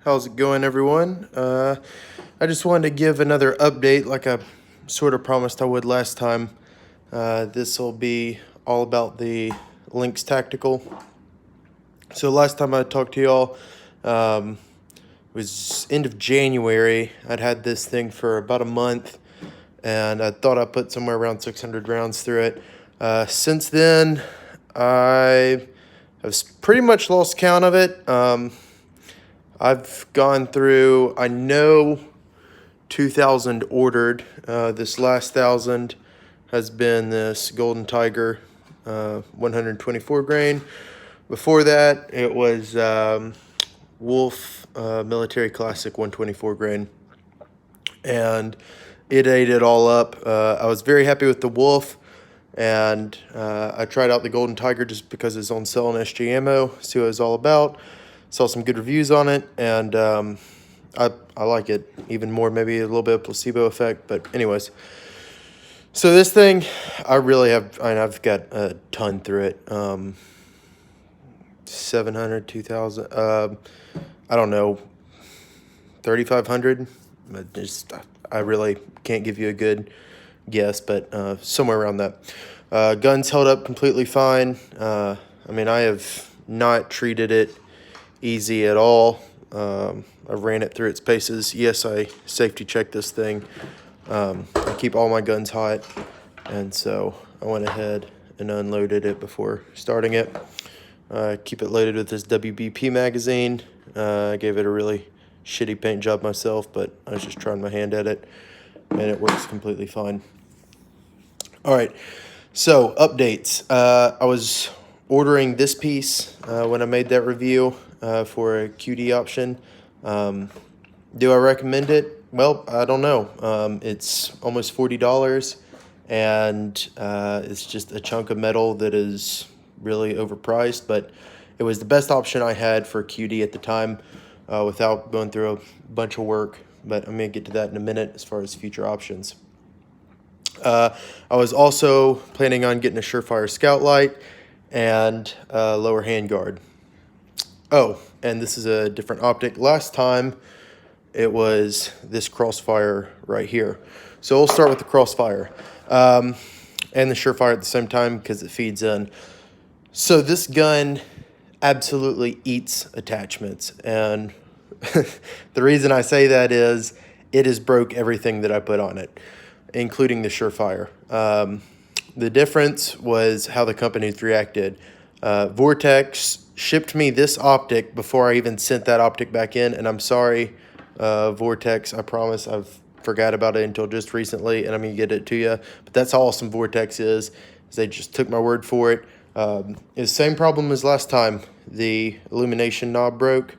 How's it going, everyone? I just wanted to give another update like I sort of promised I would last time. This will be all about the Lynx Tactical. So last time I talked to y'all was end of January. I'd had this thing for about a month, and I thought I put somewhere around 600 rounds through it. Since then, I have pretty much lost count of it. I've gone through, I know 2,000 ordered. This last 1,000 has been this Golden Tiger 124 grain. Before that, it was Wolf Military Classic 124 grain. And it ate it all up. I was very happy with the Wolf. And I tried out the Golden Tiger just because it's on sale on SG Ammo, see what it was all about. Saw some good reviews on it, and I like it even more, maybe a little bit of placebo effect, but anyways. So this thing, I've got a ton through it. 700, 2,000, I don't know, 3,500. I really can't give you a good guess, but somewhere around that. Guns held up completely fine. I mean, I have not treated it easy at all. I ran it through its paces. Yes, I safety checked this thing. I keep all my guns hot, and so I went ahead and unloaded it before starting it. Keep it loaded with this WBP magazine. I gave it a really shitty paint job myself, but I was just trying my hand at it, and it works completely fine. All right, so updates. I was ordering this piece when I made that review for a QD option. Do I recommend it? Well, I don't know. It's almost $40, and it's just a chunk of metal that is really overpriced, but it was the best option I had for QD at the time without going through a bunch of work, but I'm going to get to that in a minute as far as future options. I was also planning on getting a Surefire Scout Light and a lower handguard. Oh, and this is a different optic. Last time it was this Crossfire right here. So we'll start with the Crossfire and the Surefire at the same time because it feeds in. So this gun absolutely eats attachments, and the reason I say that is it has broke everything that I put on it, including the Surefire. The difference was how the companies reacted. Vortex shipped me this optic before I even sent that optic back in, and I'm sorry, Vortex, I promise I've forgot about it until just recently, and I'm going to get it to you. But that's how awesome Vortex is they just took my word for it. It's the same problem as last time. The illumination knob broke,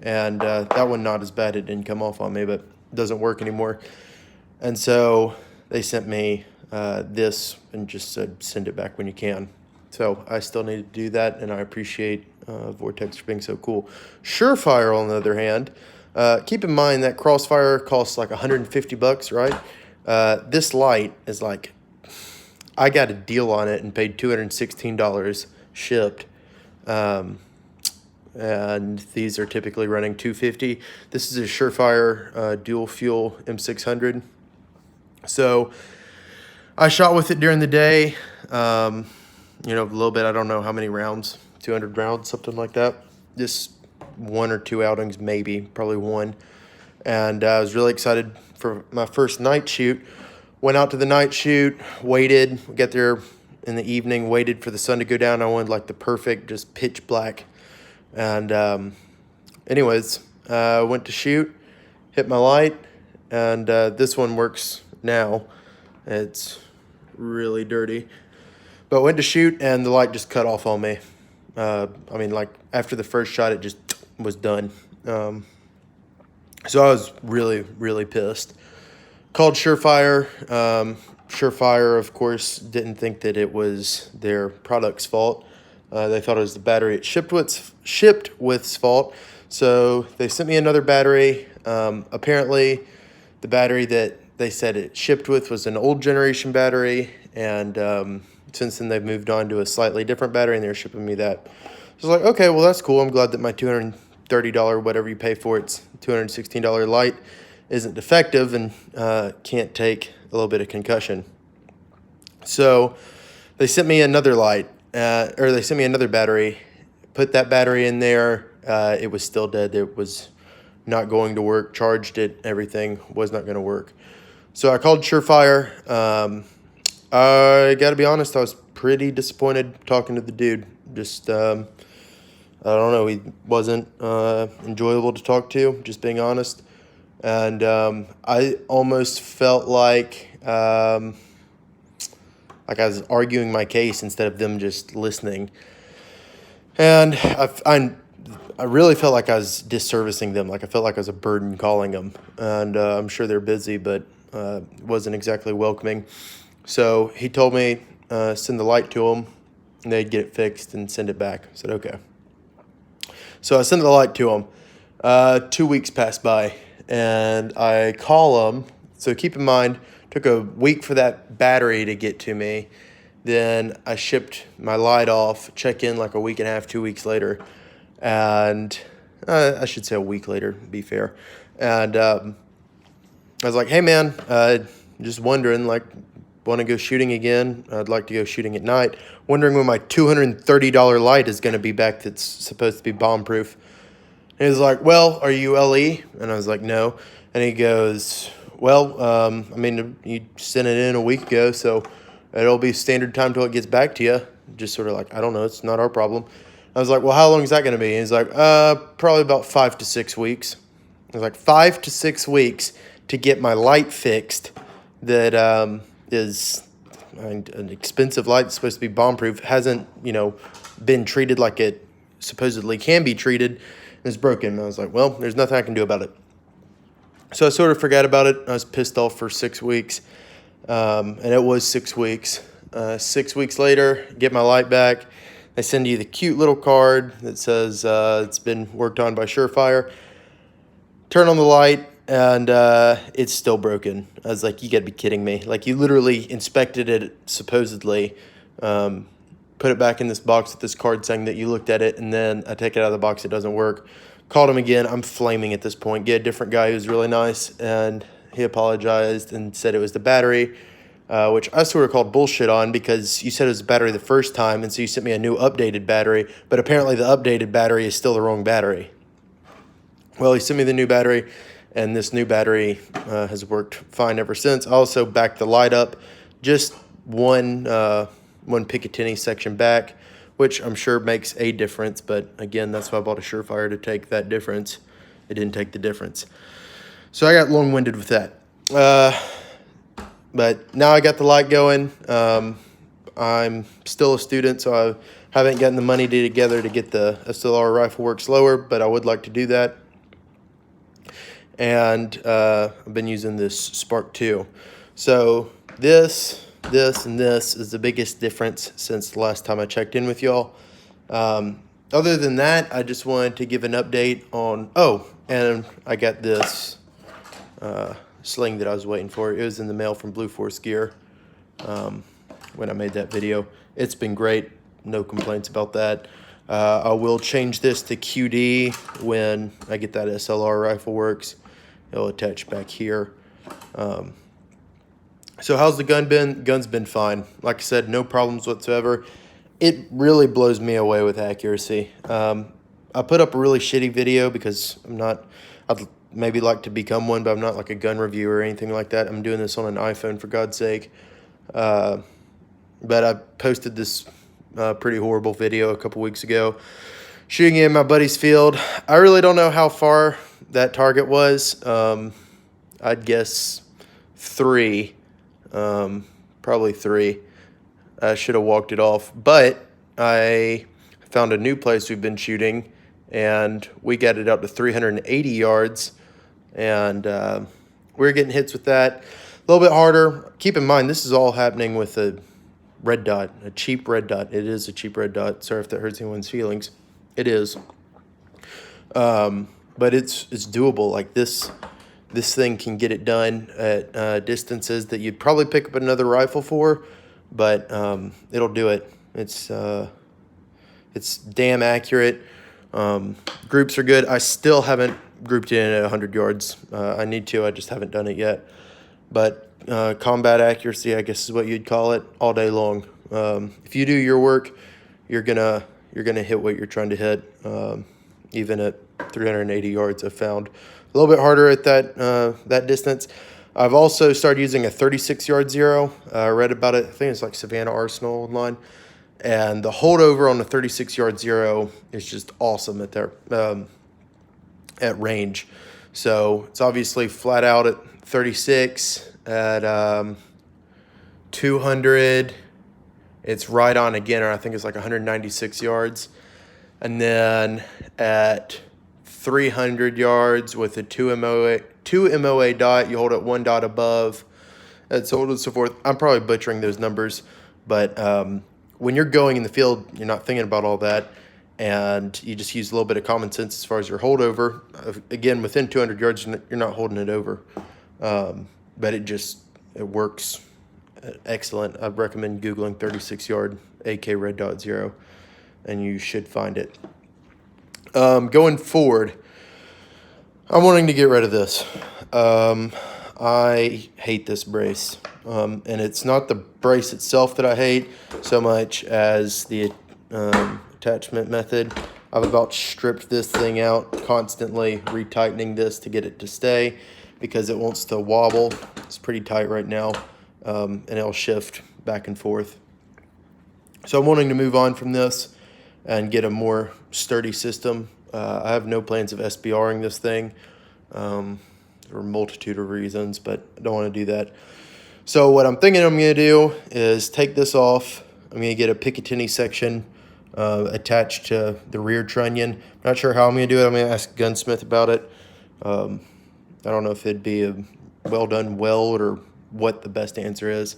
and that one not as bad. It didn't come off on me, but it doesn't work anymore. And so they sent me this and just said, send it back when you can. So I still need to do that, and I appreciate Vortex for being so cool. Surefire, on the other hand, keep in mind that Crossfire costs like $150, right? This light is like, I got a deal on it and paid $216 shipped. And these are typically running $250. This is a Surefire dual fuel M600. So I shot with it during the day, you know, a little bit. I don't know how many rounds, 200 rounds, something like that. Just 1 or 2 outings, maybe, probably one. And I was really excited for my first night shoot. Went out to the night shoot, waited, got there in the evening, waited for the sun to go down. I wanted like the perfect, just pitch black. And anyways, went to shoot, hit my light, and this one works now. It's really dirty. But went to shoot, and the light just cut off on me. I mean, like, after the first shot, it just was done. So I was really, really pissed. Called Surefire. Surefire, of course, didn't think that it was their product's fault. They thought it was the battery it shipped with's fault. So they sent me another battery. Apparently, the battery that they said it shipped with was an old generation battery, and since then they've moved on to a slightly different battery, and they're shipping me that. So I was like, okay, well, that's cool. I'm glad that my $200 $230, whatever you pay for it's $216 light, isn't defective and can't take a little bit of concussion. So they sent me another light, or they sent me another battery. Put that battery in there. It was still dead. It was not going to work. Charged it. Everything was not going to work. So I called Surefire. I got to be honest, I was pretty disappointed talking to the dude. Just, I don't know, he wasn't enjoyable to talk to, just being honest. And I almost felt like I was arguing my case instead of them just listening. And I really felt like I was disservicing them. Like I felt like I was a burden calling them. And I'm sure they're busy, but it wasn't exactly welcoming. So he told me send the light to them, and they'd get it fixed and send it back. I said, okay. So I sent the light to them. 2 weeks passed by, and I call them. So keep in mind, it took a week for that battery to get to me. Then I shipped my light off, check in like a week and a half, 2 weeks later. And I should say a week later, to be fair. And I was like, hey, man, just wondering, like, want to go shooting again? I'd like to go shooting at night. Wondering when my $230 light is going to be back that's supposed to be bomb-proof. And he was like, well, are you LE? And I was like, no. And he goes, well, I mean, you sent it in a week ago, so it'll be standard time till it gets back to you. Just sort of like, I don't know, it's not our problem. I was like, well, how long is that going to be? And he's like, probably about 5 to 6 weeks. I was like, 5 to 6 weeks to get my light fixed that is an expensive light that's supposed to be bomb-proof, hasn't, been treated like it supposedly can be treated, and it's broken. And I was like, well, there's nothing I can do about it. So I sort of forgot about it. I was pissed off for 6 weeks, and it was 6 weeks. 6 weeks later, get my light back. They send you the cute little card that says it's been worked on by Surefire. Turn on the light, and it's still broken. I was like, you gotta be kidding me. Like, you literally inspected it, supposedly, put it back in this box with this card saying that you looked at it, and then I take it out of the box, it doesn't work. Called him again. I'm flaming at this point. Get a different guy who's really nice, and he apologized and said it was the battery, which I sort of called bullshit on because you said it was the battery the first time, and so you sent me a new updated battery, but apparently the updated battery is still the wrong battery. Well, he sent me the new battery, and this new battery has worked fine ever since. I also backed the light up just one Picatinny section back, which I'm sure makes a difference, but again, that's why I bought a Surefire, to take that difference. It didn't take the difference. So I got long-winded with that. But now I got the light going. I'm still a student, so I haven't gotten the money together to get the SLR rifle work slower, but I would like to do that. And I've been using this Spark 2. So this, and this is the biggest difference since the last time I checked in with y'all. Other than that, I just wanted to give an update on, and I got this sling that I was waiting for. It was in the mail from Blue Force Gear when I made that video. It's been great. No complaints about that. I will change this to QD when I get that SLR rifle works. It'll attach back here. So how's the gun been? Gun's been fine. Like I said, no problems whatsoever. It really blows me away with accuracy. I put up a really shitty video because I'd maybe like to become one, but I'm not like a gun reviewer or anything like that. I'm doing this on an iPhone, for God's sake. But I posted this pretty horrible video a couple weeks ago, shooting in my buddy's field. I really don't know how far that target was. I'd guess 3, probably 3. I should have walked it off, but I found a new place we've been shooting, and we got it out to 380 yards, and we're getting hits with that. A little bit harder. Keep in mind, this is all happening with a red dot, a cheap red dot. It is a cheap red dot. Sorry if that hurts anyone's feelings. It is. But it's doable. Like this thing can get it done at distances that you'd probably pick up another rifle for, but it'll do it. It's damn accurate. Groups are good. I still haven't grouped in at 100 yards. I need to, I just haven't done it yet. But combat accuracy, I guess is what you'd call it, all day long. If you do your work, you're gonna hit what you're trying to hit, even at 380 yards. I've found a little bit harder at that distance. I've also started using a 36-yard zero. I read about it. I think it's like Savannah Arsenal online. And the holdover on the 36-yard zero is just awesome at range. So it's obviously flat out at 36. At 200, it's right on again, or I think it's like 196 yards. And then at 300 yards with a 2 MOA dot, you hold it 1 dot above, and so on and so forth. I'm probably butchering those numbers, but when you're going in the field, you're not thinking about all that, and you just use a little bit of common sense as far as your holdover. Again, within 200 yards, you're not holding it over, but it works excellent. I'd recommend Googling 36-yard AK red dot zero, and you should find it. Going forward, I'm wanting to get rid of this. I hate this brace, and it's not the brace itself that I hate so much as the attachment method. I've about stripped this thing out, constantly retightening this to get it to stay because it wants to wobble. It's pretty tight right now, and it'll shift back and forth. So I'm wanting to move on from this and get a more sturdy system. I have no plans of SBRing this thing. For a multitude of reasons, but I don't want to do that. So what I'm thinking I'm going to do is take this off. I'm going to get a Picatinny section attached to the rear trunnion. Not sure how I'm going to do it. I'm going to ask a gunsmith about it. I don't know if it'd be a well-done weld or what the best answer is.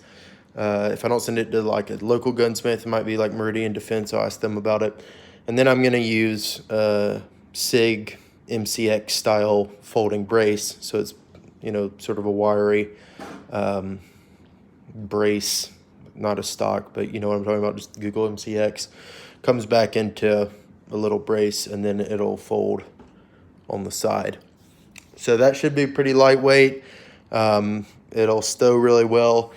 If I don't send it to like a local gunsmith, it might be like Meridian Defense. I'll ask them about it. And then I'm going to use SIG MCX style folding brace, so it's sort of a wiry brace, not a stock, but you know what I'm talking about. Just Google MCX, comes back into a little brace, and then it'll fold on the side. So that should be pretty lightweight. It'll stow really well,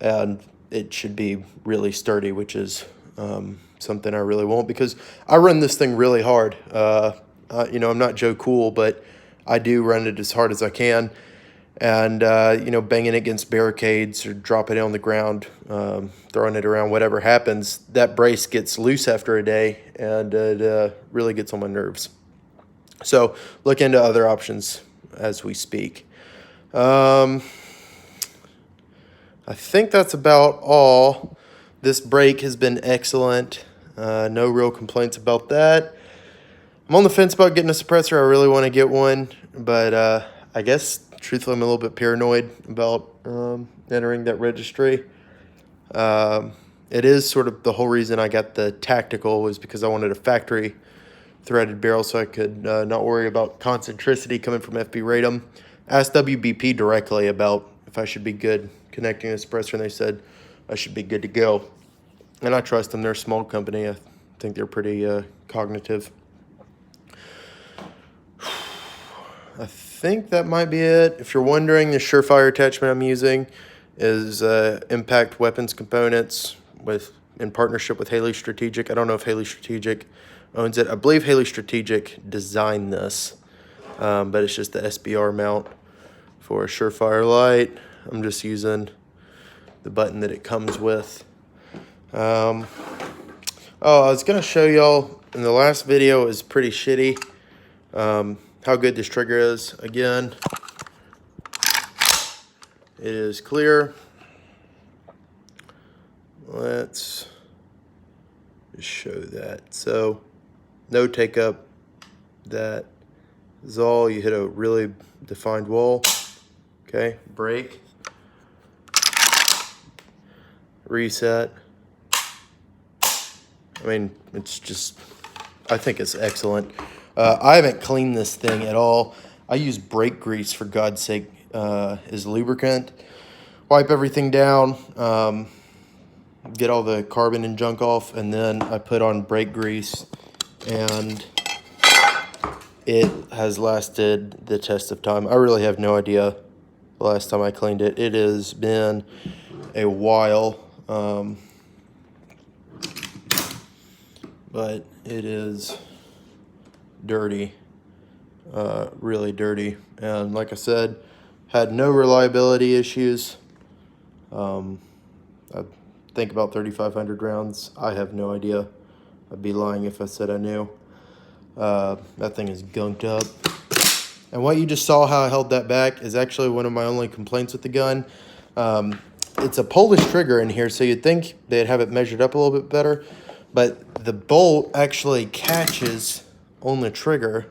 and it should be really sturdy, which is something I really want because I run this thing really hard. I'm not Joe Cool, but I do run it as hard as I can. And, banging it against barricades or dropping it on the ground, throwing it around, whatever happens, that brace gets loose after a day, and it really gets on my nerves. So look into other options as we speak. I think that's about all. This brake has been excellent. No real complaints about that. I'm on the fence about getting a suppressor. I really want to get one, but I guess, truthfully, I'm a little bit paranoid about entering that registry. It is sort of the whole reason I got the tactical was because I wanted a factory threaded barrel so I could not worry about concentricity coming from FB Radom. Asked WBP directly about if I should be good connecting a suppressor, and they said I should be good to go. And I trust them. They're a small company. I think they're pretty cognitive. I think that might be it. If you're wondering, the Surefire attachment I'm using is impact weapons components in partnership with Haley Strategic. I don't know if Haley Strategic owns it. I believe Haley Strategic designed this, but it's just the SBR mount for a Surefire light. I'm just using the button that it comes with. I was going to show y'all in the last video. It was pretty shitty. How good this trigger is. Again, it is clear. Let's just show that. So no take up. That is all. You hit a really defined wall. Okay, brake, reset. I mean, it's just, I think it's excellent. I haven't cleaned this thing at all. I use brake grease, for God's sake, as lubricant. Wipe everything down, get all the carbon and junk off, and then I put on brake grease, and it has lasted the test of time. I really have no idea the last time I cleaned it. It has been a while, but it is dirty, really dirty. And like I said, had no reliability issues. I think about 3,500 rounds. I have no idea. I'd be lying if I said I knew. That thing is gunked up. And what you just saw, how I held that back, is actually one of my only complaints with the gun. It's a Polish trigger in here, so you'd think they'd have it measured up a little bit better. But the bolt actually catches on the trigger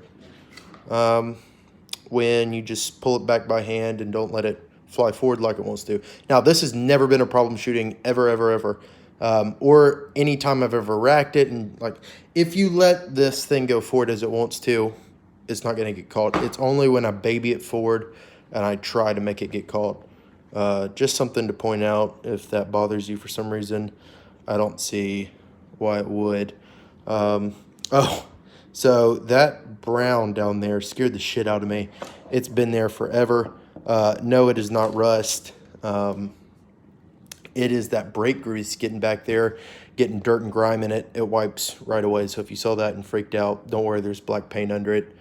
when you just pull it back by hand and don't let it fly forward like it wants to. Now, this has never been a problem shooting, ever, ever, ever. Or any time I've ever racked it. And like, if you let this thing go forward as it wants to, it's not going to get caught. It's only when I baby it forward and I try to make it get caught. Just something to point out. If that bothers you for some reason, I don't see why it would. Oh, so that brown down there scared the shit out of me. It's been there forever. No, it is not rust. It is that brake grease getting back there, getting dirt and grime in it. It wipes right away. So if you saw that and freaked out, don't worry, there's black paint under it.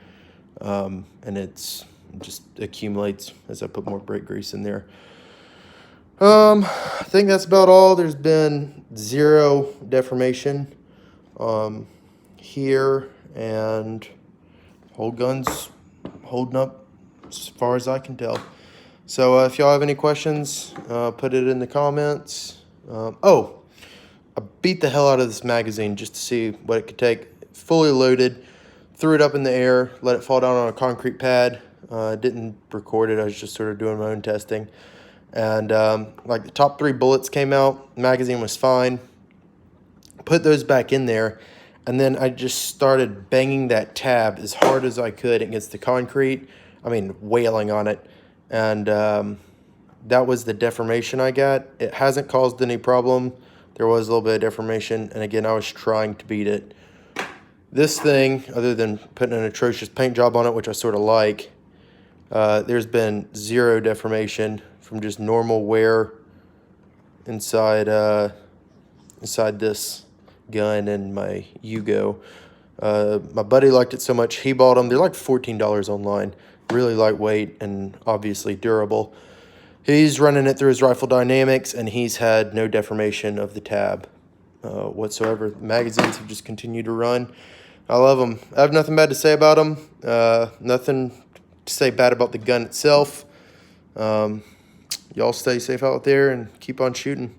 And it's just accumulates as I put more brake grease in there. I think that's about all. There's been zero deformation here, and whole gun's holding up as far as I can tell. So if y'all have any questions, put it in the comments. Oh, I beat the hell out of this magazine just to see what it could take. Fully loaded, threw it up in the air, let it fall down on a concrete pad. Didn't record it, I was just sort of doing my own testing. And like the top 3 bullets came out, magazine was fine. Put those back in there, and then I just started banging that tab as hard as I could against the concrete. I mean, wailing on it. And that was the deformation I got. It hasn't caused any problem. There was a little bit of deformation, and again, I was trying to beat it. This thing, other than putting an atrocious paint job on it, which I sort of like, there's been zero deformation from just normal wear inside inside this gun and my Yugo. My buddy liked it so much, he bought them. They're like $14 online. Really lightweight and obviously durable. He's running it through his Rifle Dynamics, and he's had no deformation of the tab whatsoever. The magazines have just continued to run. I love them. I have nothing bad to say about them. Nothing to say bad about the gun itself. Y'all stay safe out there and keep on shooting.